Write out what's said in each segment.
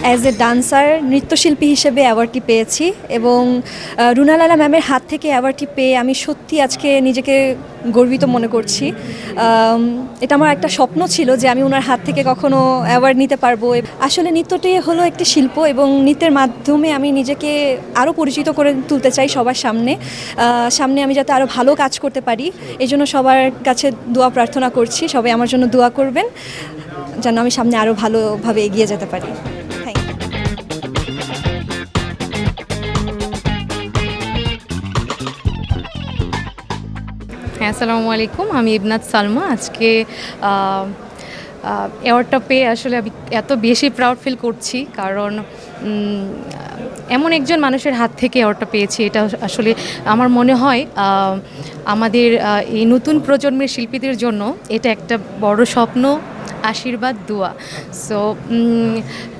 As a dancer নৃত্যশিল্পী হিসেবে অ্যাওয়ার্ডটি পেয়েছি এবং রুনা লায়লা ম্যামের হাত থেকে অ্যাওয়ার্ডটি পেয়ে আমি সত্যি আজকে নিজেকে গর্বিত মনে করছি। এটা আমার একটা স্বপ্ন ছিল যে আমি ওনার হাত থেকে কখনো অ্যাওয়ার্ড নিতে পারবো। আসলে নৃত্যটি হলো একটি শিল্প এবং নৃত্যের মাধ্যমে আমি নিজেকে আরও পরিচিত করে তুলতে চাই সবার সামনে আমি যাতে আরও ভালো কাজ করতে পারি। এই জন্য সবার কাছে দোয়া প্রার্থনা করছি, সবাই আমার জন্য দোয়া করবেন যেন আমি সামনে আরও ভালোভাবে এগিয়ে যেতে পারি। হ্যাঁ, আসসালামু আলাইকুম। আমি ইবনাত সালমা। আজকে অ্যাওয়ার্ডটা পেয়ে আসলে আমি এত বেশি প্রাউড ফিল করছি, কারণ এমন একজন মানুষের হাত থেকে অ্যাওয়ার্ডটা পেয়েছি। এটা আসলে আমার মনে হয় আমাদের এই নতুন প্রজন্মের শিল্পীদের জন্য এটা একটা বড় স্বপ্ন, আশীর্বাদ, দোয়া। সো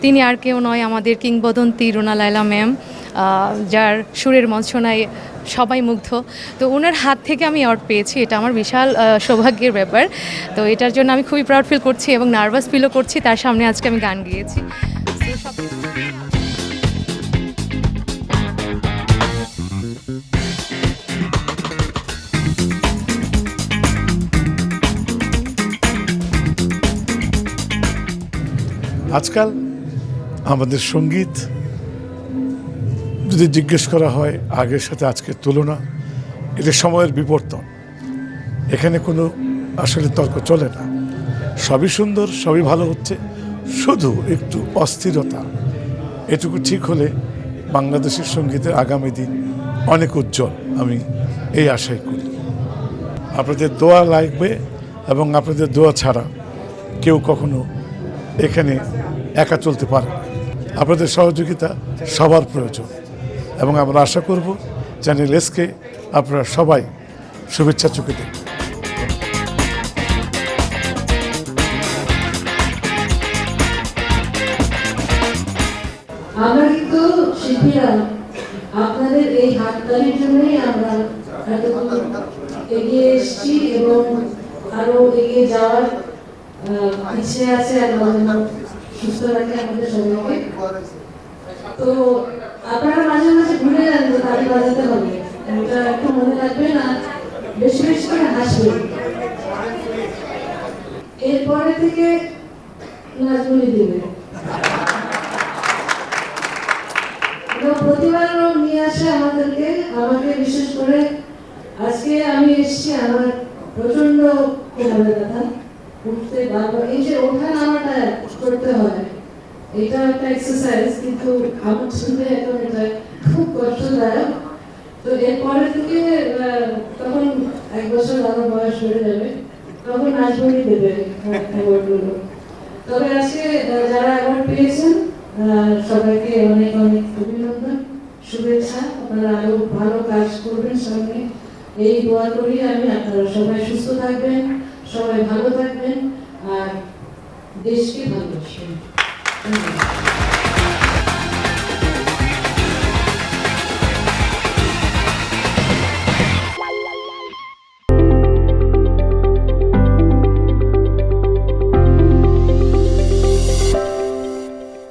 তিনি আর কেউ নয়, আমাদের কিংবদন্তি রুনা লায়লা ম্যাম, যার সুরের মঞ্চনায় সবাই মুগ্ধ। তো ওনার হাত থেকে আমি অ্যাওয়ার্ড পেয়েছি, এটা আমার বিশাল সৌভাগ্যের ব্যাপার। তো এটার জন্য আমি খুবই প্রাউড ফিল করছি এবং নার্ভাস ফিলও করছি। তার সামনে আজকে আমি গান গেয়েছি। আজকাল আমাদের সঙ্গীত যদি জিজ্ঞেস করা হয় আগের সাথে আজকের তুলনা, এটা সময়ের বিবর্তন। এখানে কোনো আসলে তর্ক চলে না, সবই সুন্দর, সবই ভালো হচ্ছে, শুধু একটু অস্থিরতা এটুকু ঠিক হলে বাংলাদেশের সঙ্গীতের আগামী দিন অনেক উজ্জ্বল, আমি এই আশাই করি। আপনাদের দোয়া লাগবে এবং আপনাদের দোয়া ছাড়া কেউ কখনো এখানে একা চলতে পারে না। আপনাদের সহযোগিতা সবার প্রয়োজন এবং আমরা আশা করব চ্যানেল এসকে আপনারা সবাই শুভেচ্ছা চোখে দেখবেন। আমরা কিন্তু শিল্পীরা আপনাদের এই হাততালির জন্যই আমরা এগিয়ে এসেছি এবং আরো এগিয়ে যাওয়ার ইচ্ছে আছে। সুস্থ রাখে আমাদের সবাইকে। তো আপনারা মাঝে মাঝে ভুলে যান যে তালি বাজাতে হবে, এটা একটু মনে রাখবেন আর বেশি বেশি করে হাসবেন। এরপরে থেকে নাচগুলি দিবে, প্রতিবার নিয়ে আসে আমাকে বিশেষ করে। আজকে আমি এসেছি, আমার প্রচন্ড কোমরে ব্যথা, উঠতে বারবার এই যে ওঠা নামাটা করতে হয়, এটা একটা এক্সারসাইজ, কিন্তু আমার শুনতে এখন এটা খুব কষ্টদায়ক। তো এরপরে থেকে তখন 1 বছর আরো বয়স বেড়ে যাবে, তখন নাচবনি দেবে অ্যাওয়ার্ডগুলো। তবে আজকে যারা অ্যাওয়ার্ড পেয়েছেন সবাইকে অনেক অনেক অভিনন্দন, শুভেচ্ছা। আপনারা আরো ভালো কাজ করবেন সামনে, এই দোয়া করি আমি। আপনারা সবাই সুস্থ থাকবেন, সবাই ভালো থাকবেন আর দেশকে ভালোবাসবেন।